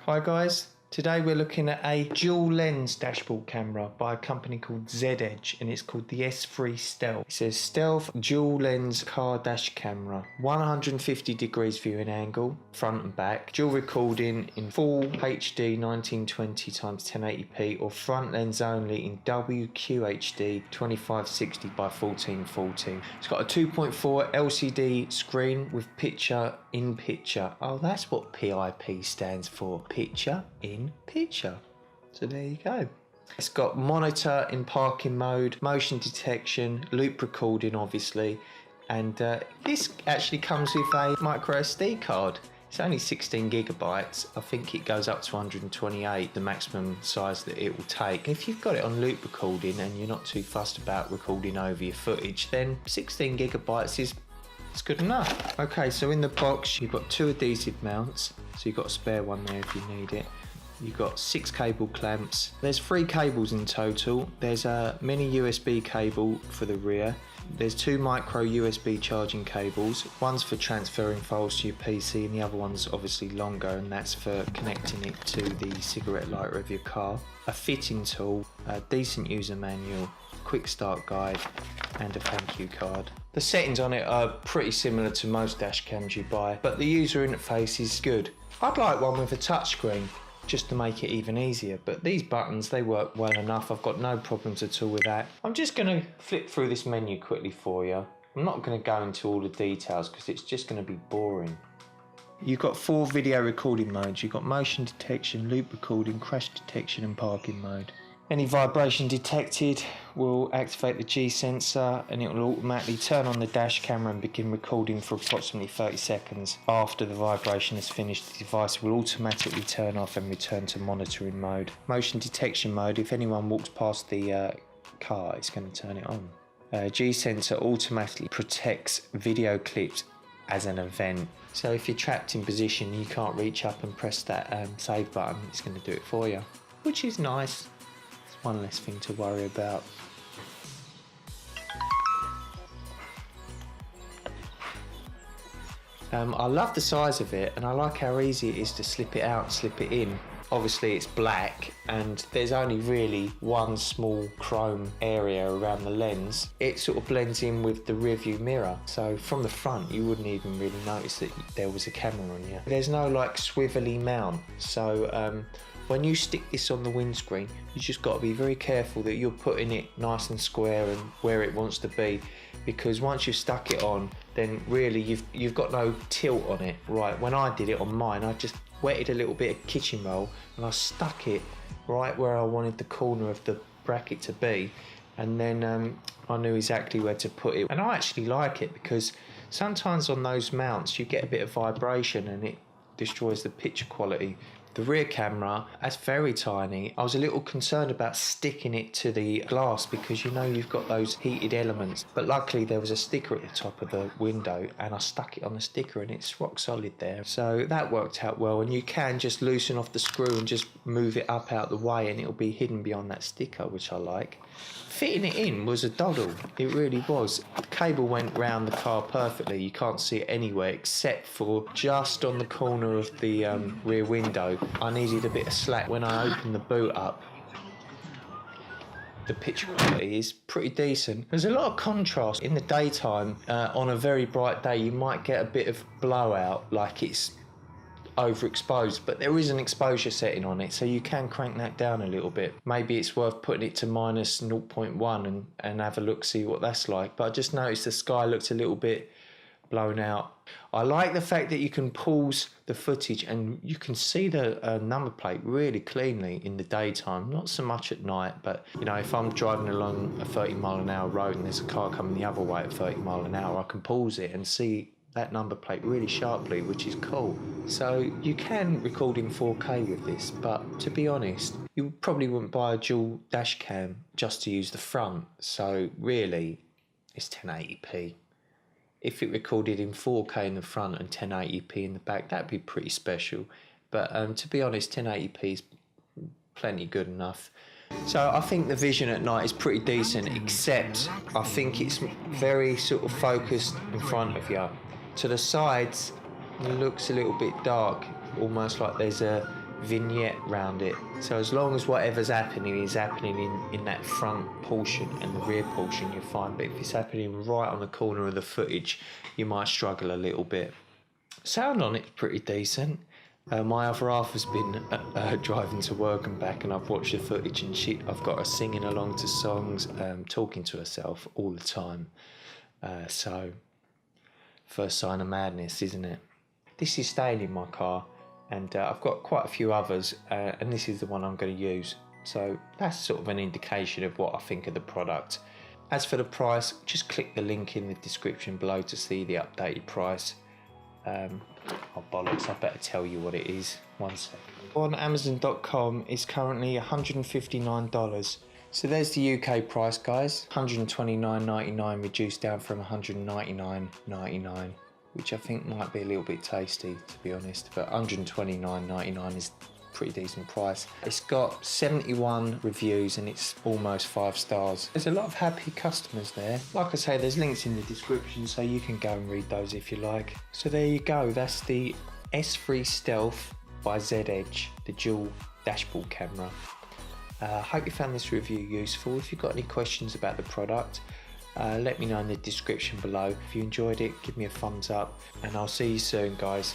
Hi guys, today we're looking at a dual lens dashboard camera by a company called Z-Edge, and it's called the S3 Stealth. It says Stealth dual lens car dash camera, 150 degrees viewing angle, front and back, dual recording in full HD 1920x1080p or front lens only in WQHD 2560 by 1440. It's got a 2.4 LCD screen with picture in picture. Oh, that's what PIP stands for, picture in picture. So there you go. It's got monitor in parking mode, motion detection, loop recording obviously, and this actually comes with a micro SD card. It's only 16 gigabytes. I think it goes up to 128, the maximum size that it will take. If you've got it on loop recording and you're not too fussed about recording over your footage, then 16 gigabytes is good enough. Okay, so in the box you've got 2 adhesive mounts, so you've got a spare one there if you need it. You've got 6 cable clamps. There's 3 cables in total. There's a mini USB cable for the rear. There's 2 micro USB charging cables. One's for transferring files to your PC and the other one's obviously longer, and that's for connecting it to the cigarette lighter of your car. A fitting tool, a decent user manual, quick start guide and a thank you card. The settings on it are pretty similar to most dash cams you buy, but the user interface is good. I'd like one with a touchscreen just to make it even easier, but these buttons, they work well enough. I've got no problems at all with that. I'm just going to flip through this menu quickly for you. I'm not going to go into all the details because it's just going to be boring. You've got 4 video recording modes. You've got motion detection, loop recording, crash detection and parking mode. Any vibration detected will activate the G sensor and it will automatically turn on the dash camera and begin recording for approximately 30 seconds. After the vibration is finished, the device will automatically turn off and return to monitoring mode. Motion detection mode, if anyone walks past the car, it's going to turn it on. G sensor automatically protects video clips as an event. So if you're trapped in position, you can't reach up and press that save button, it's going to do it for you, which is nice. One less thing to worry about. I love the size of it and I like how easy it is to slip it out and slip it in. Obviously it's black and there's only really one small chrome area around the lens. It sort of blends in with the rear view mirror, so from the front you wouldn't even really notice that there was a camera on you. There's no like swivelly mount, so when you stick this on the windscreen, you just got to be very careful that you're putting it nice and square and where it wants to be, because once you've stuck it on, then really you've got no tilt on it. Right, when I did it on mine, I just wetted a little bit of kitchen roll and I stuck it right where I wanted the corner of the bracket to be, and then I knew exactly where to put it. And I actually like it because sometimes on those mounts you get a bit of vibration and it destroys the picture quality. The rear camera, that's very tiny. I was a little concerned about sticking it to the glass because you know you've got those heated elements, but luckily there was a sticker at the top of the window and I stuck it on the sticker and it's rock solid there. So that worked out well, and you can just loosen off the screw and just move it up out the way and it'll be hidden beyond that sticker, which I like. Fitting it in was a doddle, it really was. The cable went round the car perfectly, you can't see it anywhere except for just on the corner of the rear window. I needed a bit of slack when I opened the boot up. The picture quality is pretty decent. There's a lot of contrast in the daytime. On a very bright day you might get a bit of blowout, like it's overexposed, but there is an exposure setting on it, so you can crank that down a little bit. Maybe it's worth putting it to minus 0.1 and have a look, see what that's like. But I just noticed the sky looked a little bit blown out. I like the fact that you can pause the footage and you can see the number plate really cleanly in the daytime, not so much at night. But you know, if I'm driving along a 30-mile-an-hour road and there's a car coming the other way at 30 miles an hour, I can pause it and see that number plate really sharply, which is cool. So you can record in 4K with this, but to be honest, you probably wouldn't buy a dual dash cam just to use the front, so really it's 1080p. If it recorded in 4K in the front and 1080p in the back, that'd be pretty special. But to be honest, 1080p is plenty good enough. So I think the vision at night is pretty decent, except I think it's very sort of focused in front of you. To the sides, it looks a little bit dark, almost like there's a vignette round it. So as long as whatever's happening is happening in that front portion and the rear portion, you're fine. But if it's happening right on the corner of the footage, you might struggle a little bit. Sound on it's pretty decent. My other half has been driving to work and back, and I've watched the footage, and I've got her singing along to songs, talking to herself all the time. So, first sign of madness, isn't it? This is staying in my car, and I've got quite a few others, and this is the one I'm going to use. So that's sort of an indication of what I think of the product. As for the price, just click the link in the description below to see the updated price. Oh bollocks, I better tell you what it is. 1 second. On Amazon.com is currently $159. So there's the UK price, guys. $129.99 reduced down from $199.99, which I think might be a little bit tasty, to be honest. But $129.99 is pretty decent price. It's got 71 reviews and it's almost 5 stars. There's a lot of happy customers there. Like I say, there's links in the description so you can go and read those if you like. So there you go, that's the S3 Stealth by Z-Edge, the dual dashboard camera. Hope you found this review useful. If you've got any questions about the product, let me know in the description below. If you enjoyed it, give me a thumbs up, and I'll see you soon, guys.